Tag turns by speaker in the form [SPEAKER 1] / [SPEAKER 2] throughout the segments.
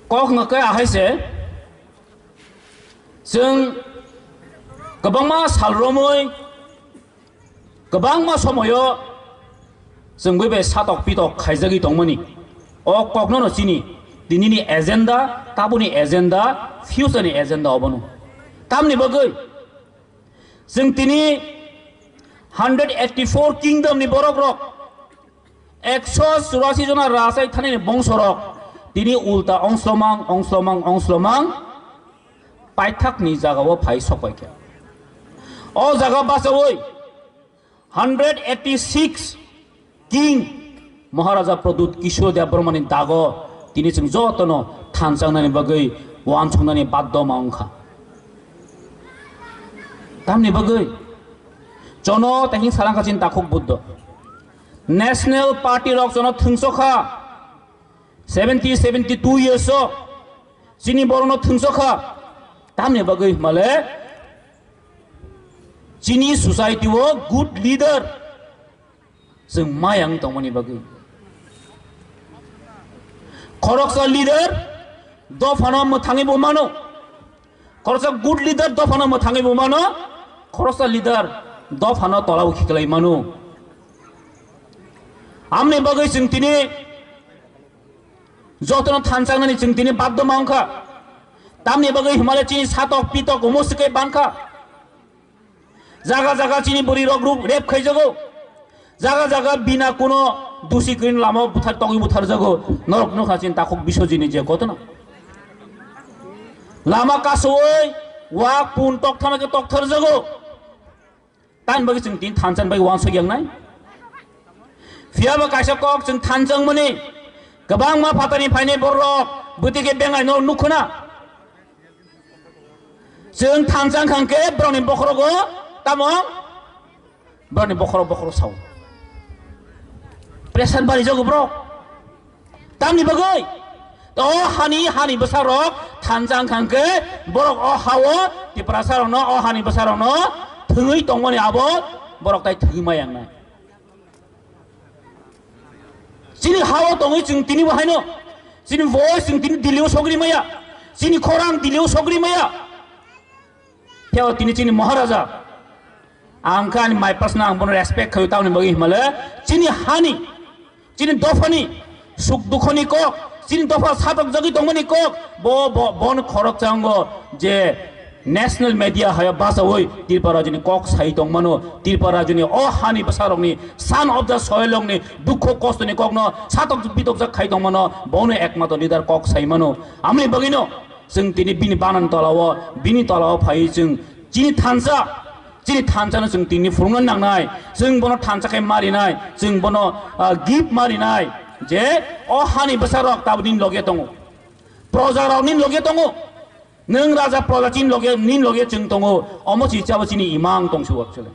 [SPEAKER 1] kok ngakai ahai जों गोबां मा सालरमै गोबां मा समायो जों बे सातक पितक खायजागि दंमोनि अ ककनो चिनि दिनैनि एजेन्डा ताबुनि एजेन्डा फिउचारनि एजेन्डा अबनो तामनि बगै जों दिनै 184 किंडमनि बरक रक 184 जना राजाय थानायनि बंश रक दिनै उल्टा अंस्लमां पाइथाकनि जागाव फाइ सपायखे अ जागा बासावै 186 किं महाराजा प्रदुत किशोर देव बर्मानि दागो दिनै जों जतनो थानसांनानि बगै वानसंनानि बाद्द मांखा तामनि बगै जनो ताहिं सालांखासिन दाखक बुद्ध नेशनल पार्टी रक जनो थंसखा 72 years जिनि बरनो थंसखा तामनि बगै माले जिनि सोसाइटी वो गुड लीडर जों मायां दंमोनि बगै खरकसा लीडर दफानो मथांगै बुमानो खरकसा गुड लीडर दफानो मथांगै बुमानो खरकसा लीडर दफानो तलाव खिखलाय मानो आमनि बगै जों दिनै जतनो थानसांनानि जों दिनै बाद्द मांखा तामनि बगै हिमालय चिनि सातक पितक उमसकै बांखा जागा जागा चिनि बोरी रग रूप रेप खाइजगो जागा जागा बिना कोनो दोषी क्रिन लामा बुथार तगि बुथार जगो नरक नखासिन ताखक बिश्वजितनि जे गतना लामा कासोय वा पुन तक थामाके तक थर जगो तान बगै जों दिन थानसान बगै वानसो गेंनाय फियाबा काइसा कक जों थानजों मनि गोबां मा फातानि फाइने बरक बुतिके बेंगाय न नुखना जों थानजां खांके ब्रनि बखरगो तामं ब्रनि बखर साव प्रेसार बारि जगो ब्र तामनि बगै तो हानि बसारक थानजां खांके बरक अ हावो त्रिपुरा सारनो अ हानि बसारनो थङै दंमोनि आबो बरक ताइ थङै मायांनाय जिनि हावो दङै जों तिनि बहायनो जिनि भइस जों तिनि दिल्लीयाव सग्रि माया जिनि खरां दिल्लीयाव सग्रि माया फेव तिनि चिनि महाराजा आंखान माय पर्सनल आंबो रेसपेक्ट खयो तावनि बगै हिमाले चिनि हानि चिनि दफानि सुख दुखनि को चिनि दफा सातक जगि दंमनि को बन खरक चांगो जे नेशनल मीडिया हाय बासावै त्रिपुरा जिनि कक साइ दंमनो त्रिपुरा जिनि अ हानि बसारंनि सान अफ द सयलंनि दुख कष्टनि ककनो सातक बितक जा खाइ दंमनो बनो एकमात्र लिडार कक साइ मनो आमनि बगैनो जों दिनै बिनि बानान तलाव बिनि तलाव फाइ जों जिनि थानसानो जों दिनै फुरुंनानै नांनाय जों बनो थानसाखाय मारिनाय जों बनो गिफ्ट मारिनाय जे अ हानि बसारक ताबो दिन लगे दङ प्रजाराव निन लगे दङ नों राजा प्रजा चिन लगे निन लगे जों दङ अमचि चाबो चिनि इमां दंसो एक्चुअली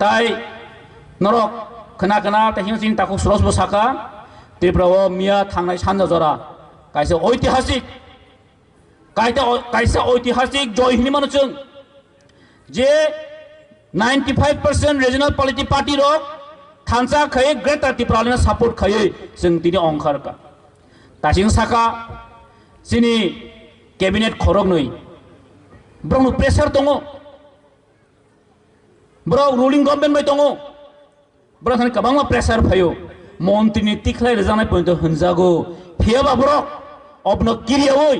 [SPEAKER 1] ताइ नरक खोना ताहिं चिन ताखौ सुरस बसाका त्रिपुराव मिया थांनाय सानजा जरा कायसा ऐतिहासिक जय हिनि मानो जों जे 95% रिजनल पॉलिटिक पार्टी रक थानसा खै ग्रेटर त्रिपुरानो सपोर्ट खयै जों दिनै अंखार का तासिं साका जिनि कैबिनेट खरक नै ब्रनो प्रेसार दङ ब्रो रुलिंग गभर्नमेंट मै दङ ब्रो थानि गोबां प्रेसार फैयो मन्त्रिनि तिखलाय रजानाय पॉइंट होनजागो फेयाबा ब्रो अबनो किरियावै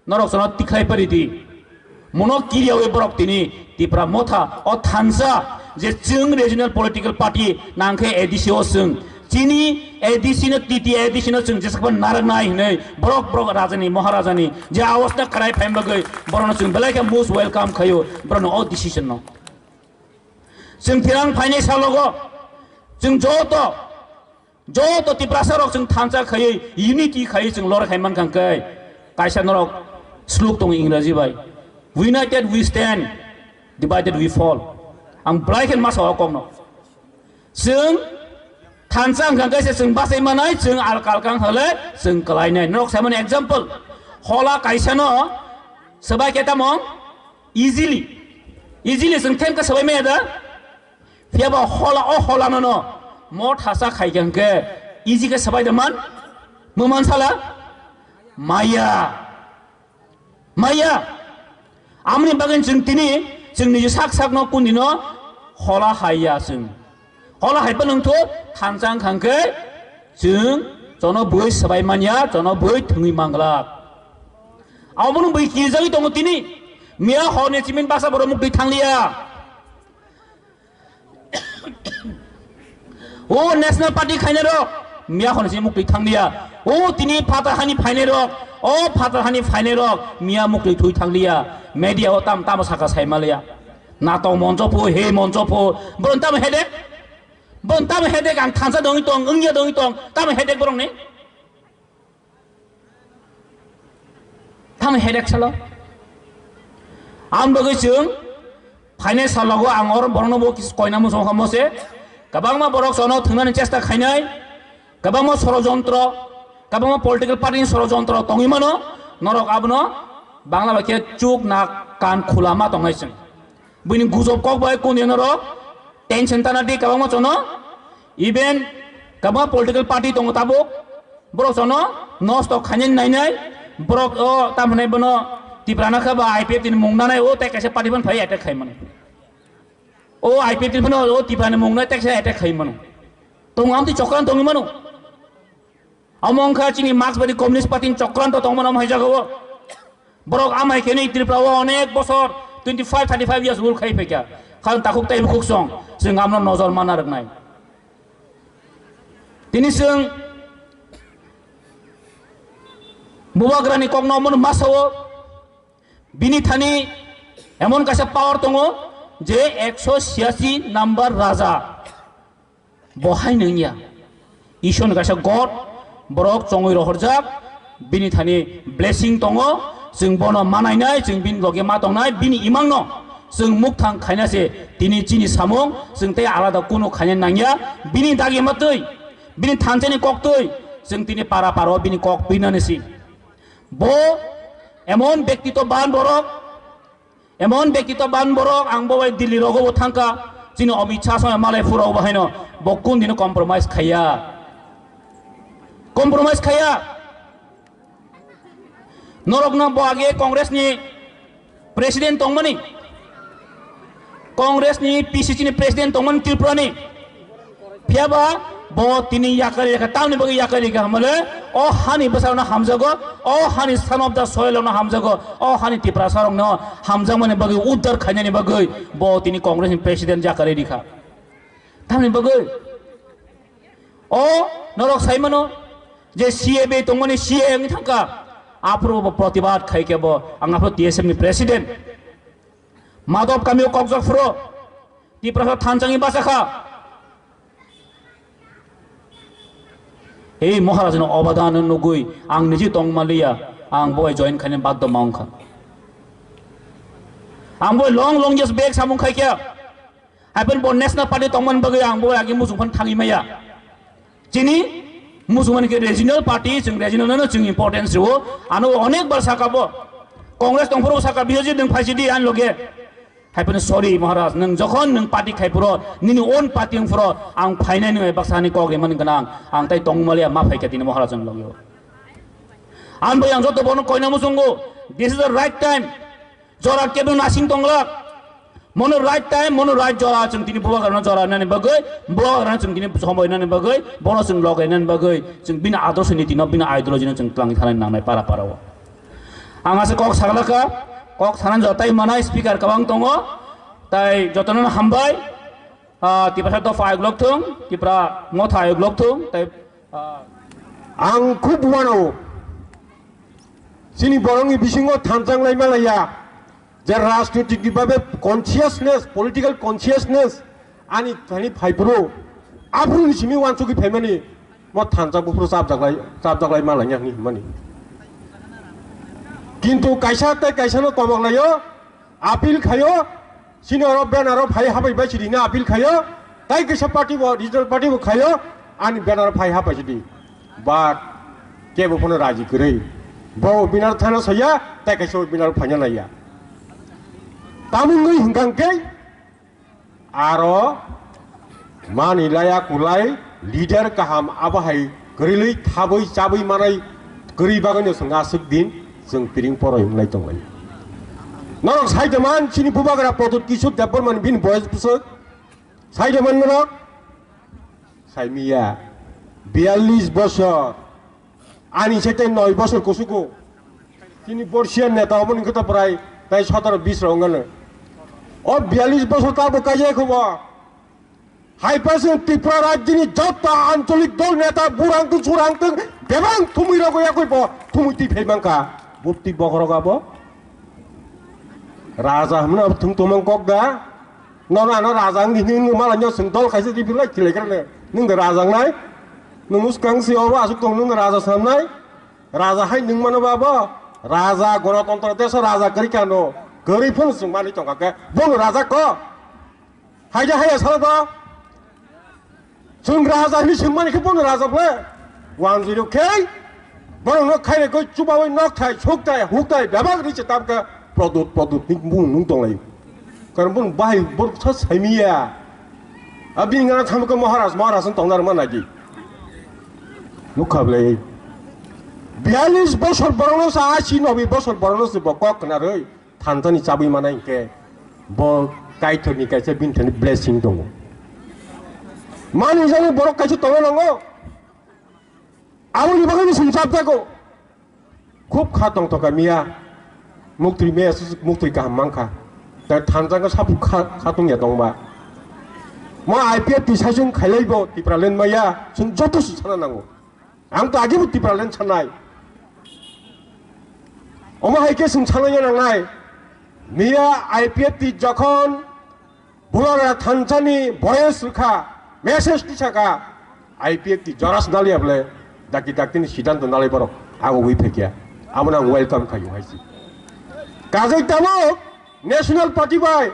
[SPEAKER 1] नरक सना तिखलाय परिदि मनो किरियावै ब्रक तिनि त्रिपुरा मथा अ थानसा जे जों रिजनल पॉलिटिकल पार्टी नांखे एडिसिओ जों चिनि एडिसिनो टीटी एडिसिनो जों जेसेबां नारनाय नै ब्रक राजानि महाराजानि जे आवाजना खराय फाइमबगै बरनो जों बेलायके मोस्ट वेलकम खयो ब्रनो अ डिसिजन न जों थिरां फाइनेन्सियल लगो जों जतो त्रिपुरा सरक जों थानसा खयै यूनिटी खयै जों लर खायमान खांकै कायसा नरक स्लुक दं इंराजि बाय united we stand divided we fall आं ब्लाइकेन मासाव कमनो जों थानसा खांकै जों बासै मानाय जों आलकालकां हले जों कलायनाय नरक सामन एग्जांपल हला कायसानो सबाय केतामं इजिली जों थेंका सबाय मेदा फेबा हला न मो थासा खायगंके इजी के सबाय दमान मोमान साला माया माया आमनि बागन जों दिनै जोंनि साक साक न कुनि न हला हाया जों हला हायबा नोंथ' थांजां खांखै जों जन बै सबाय मानिया जन बै थङै मांगला आवबोनो बै किजाङै दङ दिनै मिया हरनि चिमिन बासा बर' मुख दै थांलिया ओ नेशनल पार्टी खायने र मिया हरनि मुख दै थांलिया ओ दिनै फाताहानि फायने र ओ फाताहानि फायने र मिया मुख दै थुइ थांलिया media o tam tam saka sai malia na to monjo po he monjo po bon tam hedek ang thansa dong tong ungya dong tong tam hedek borong ne tam hedek salo am bagai chung phaine salago ang or borno bo kis koina mo song mo se kabang ma borok sono thunani chesta khainai kabang ma sorojontro kabang ma political party sorojontro tongi mano norok abno Bangla bakia cuk nak kan khulama tongai sing bini guzop kok bai kun yenaro tension tana di kabang ma chono even kabang political party tong tabo borok chono nos to khanyen nai nai borok o tamne bono tiprana kha ba IPF tin mungna nai o te kaise party ban phai attack khai man o IPF tin bono o tiprana mungna te kaise attack khai man tong am ti chokran tong mano among kha chini marx bari communist party chokran to tong man hai jago Borok amai kene Tripura onek bosor 25-35 years rule khai pekya khan takuk tai bukuk song sing amno nozor mana raknai tini sing bubagrani kokno mon masawo bini thani emon kasa power tongo je 186 number raja bohai ningya ison kasa god borok chongoi rohorjak bini thani blessing tongo जों बनो मानायनाय जों बिन लगे मा दंनाय बिनि इमां न जों मुखथां खायनासे दिनै चिनि सामुं जों ते आलादा कुनु खायनो नांया बिनि दागे मातै बिनि थानसेनि कक्तै जों दिनै पारा पारो बिनि कक बिनानोसि बो एमन व्यक्तित्वबान borok आं बबाय दिल्ली रगबो थांका जोंनि अमित शाह समय मालायपुराव बाहायनो बकुन दिनो कम्प्रमाइज खाया Norokna boage Congress ni President tongmani Congress ni PCC ni President tongman Tripura ni Piaba bo tini yakari ka tamni bagi yakari ka hamale o hani besar na hamzago o hani son of the soil na hamzago o hani Tripura sarong na hamzang mane bagi uddar khanya ni bagi bo tini Congress ni President yakari dikha tamni bagi o norok saimano je CAB tongmani CA ni thangka Apro प्रतिबाद खाई के बो अंगाप्रो TSM नि president Madhav कामियो कक्सक फ्रो Tripura थानचांगी बासाखा ए महाराज न अवदान नुगुई आं निजि तंग मालिया आं बय जॉइन खाने बाद द माउंखा आं बय long just back सामुं खाई के हाइपन बो नेशनल पार्टी तंगमन बगै आं बय आगे मुसुफन थांगी माया चिनी मुसलमान के regional party जों regional ना जों importance हो आनो अनेक बार साकाबो कांग्रेस दंफोराव साका बिहोजी नों फाइसिदि आन लगे हाइपन सॉरी महाराज नों जखन नों पार्टी खाइपुरो निनि ओन पार्टी फोरो आं फाइनाय नों बाक्सानि कगे मन गनां आं ताइ तंगमालिया मा फाइके दिनो महाराज जों लगे आं बय आं जतो बनो कयना मुसंगो this is the right time जरा केबो नासिं Tangla Mono right time, mono right jora chung tini buwa karena jora nani bagai, buwa karena chung tini somboy nani bagai, bono chung logai nani bagai, chung bina ados ini tino bina ideologi nani chung telangi thanan nang nai para wo. Angase kok saglaka, kok thanan jotai mana speaker kabang tongo, tai jotonan hambai, Tripura to five block tung, Tripura Mwthangui block tung, tai
[SPEAKER 2] ang kubwano, sini borongi bisingo thanjang lai malaya. যে রাজনৈতিকভাবে consciousness political consciousness আনি থানি ফাইপ্রো আফ্রুনি সিমি ওয়ানসুকি ফেমানি ম থানজাবুফ্রো চাবজাগলাই মালাইনি মানি কিন্তু কাইসাতে কাইসানো তমগলাयो আপিল খাयो সিনিয়র ব্যানার ফাই হাবাইবাই সিদিনা আপিল খাयो তাই কাইসা পার্টি রিজনাল পার্টি খাयो আনি ব্যানার ফাই হাবাই সিদি বাট কেবো ফোন রাজি করে বউ বিনার থানা সইয়া তাই কাইসা বিনার ফাইনা Naiya Tamungi hinggang kay aro manilaya kulai leader kaham abahai gerilai thabai chabai manai geri bagano sanga sukdin जों piring poro imlai tonglai norok saidaman chini bubagra podot kisuk daporman bin boys pusuk saidaman norok saimia 42 বছর ani setai 9 বছর kusuku chini borsian neta omon kota prai tai 17-20 rongana o 42 বছর tabo kaje khobo হাইপাসেন Tripura রাজ্যনি যত আঞ্চলিক দল নেতা বুড়াংতু চুরাংতু বেবাং থুমি রগয়া কইব থুমিতি ফেমাংকা বুপতি বগরগাবো রাজা हमना थुम तुमंग kokda नना न राजां नि मालान्यो सिंदल खायसे दिबिलाय थिलायग्राने नों राजां नाय नों मुसकां सियाव आसुक दं नों राजा सामनाय राजा हाय नों मानबाबो राजा गणतंत्र देश राजा करिकानो गरिफों जों मानि दंगाके बन राजा को हायजा हाय सालादा जों राजानि सोंमानिखौ बन राजाब्ले 10k बन खायरेखौ चुबावै नखथाय सुखथाय हुखथाय बेबाग रिचे ताबका produk ni bung nung tong lai karena bun bahay bun sas hamiya abin ngana tham ko maharaj tong nar man lagi nukhable 42 বছর বরনো sa 80-90 বছর বরনো se bokok na roi thanthani chabi manai ke bo kaithoni kaise binthani blessing dong mani jani borok kaise tong nango amuni bagani sumsap tako খুব khatong to kamia Muktri me asus muktri kaham mangka dar thanjang ka sapu khatung ya dongba ma IPF tisajung khailaibo tipralen maya sung joto su chana nango ang to agibu tipralen chanai oma haike sung chanaya nangai miya IPF ti jokhon bulara thanjani boyes rukha message tisaka IPF ti joras nali able daki dakini siddhanto nali borok ago wi phekia amuna welcome khayu haisi কাজে তামক national party by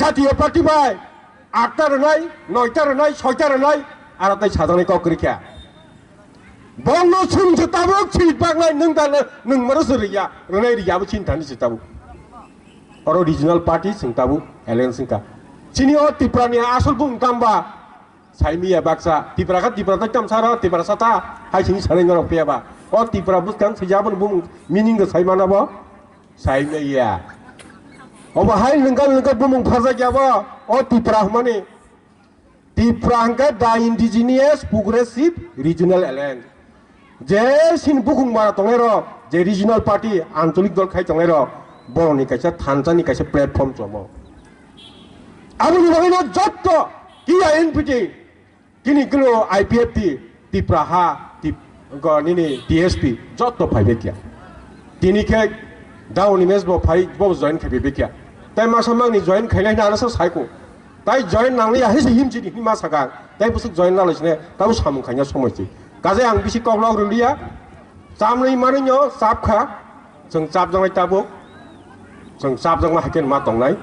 [SPEAKER 2] জাতীয় party by 8টার নাই 9টার নাই 6টার নাই আর তাই সাধারণ ককরিকা বঙ্গ সুমছে তামক ছিল বাংলায় নং মারস রিয়া রনাই রিয়াবো চিন্তানি সিতাবু অর রিজনাল পার্টি সিংতাবু এলায়েন্স সিংকা চিনি ও ত্রিপুরানি আসল বুং তামবা সাইমিয়া বাক্সা ত্রিপুরা তামসারা ত্রিপুরা সাতা হাই সিনি সারেং গর পেয়াবা ও ত্রিপুরা বুসকাং সিজাবন বুং মিনিং গ সাইমানাবো Saimia. Oba hai lengkap bumung phasa kya ba? O Tripura mane. Tripura angka da indigenous progressive regional alliance. Je sin bukung mara tongero, je regional party antolik dol khai tongero. Boroni kaisa thanjani kaisa platform jomo. Amuni bagino jotto kiya NPT. Kini kilo IPFT Tripura ha nini DSP jotto phaibe kya. Tini ke dauni mesbo phai bo join khabe bekia tai ma samang ni join khailai na sa saiko tai join nangli a hisi himchi ni ma saka tai busuk join na lachne tabu samung khanya somoisi kaje ang bisi koklok rulia samlei manyo sapkha jeng chap jangai tabu jeng chap jang ma haken ma tongnai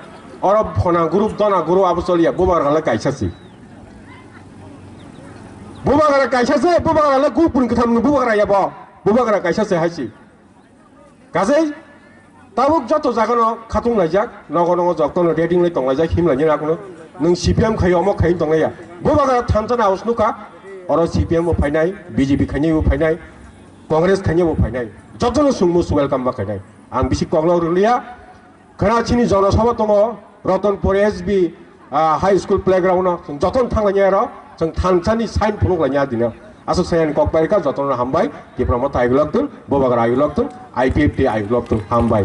[SPEAKER 2] oro phona group dona guru abusolia bobar gala kaisasi bobagara kaisase bobagara la gupun ktham nu bobagara yabo bobagara kaisase haisi kaje tabuk joto jagano khatung laijak nogo joktono rating lai tonglaijak himlani rakno nung CPM khayo mo khain tonglaya bobaga thanjana ausnuka oro CPM bo phainai BJP khaini bo phainai Congress khaini bo phainai jotono sungmu welcome ma khainai ang bisi koglaw rulia khana chini jona sabha tongo Ratanpur SB high school playground joton thanglani aro jeng thanjani sign phunuk lanya dino asuk sayan kokbaika jotono hambai Tripura mo taigloktun bobaga aigloktun IPFT aigloktun hambai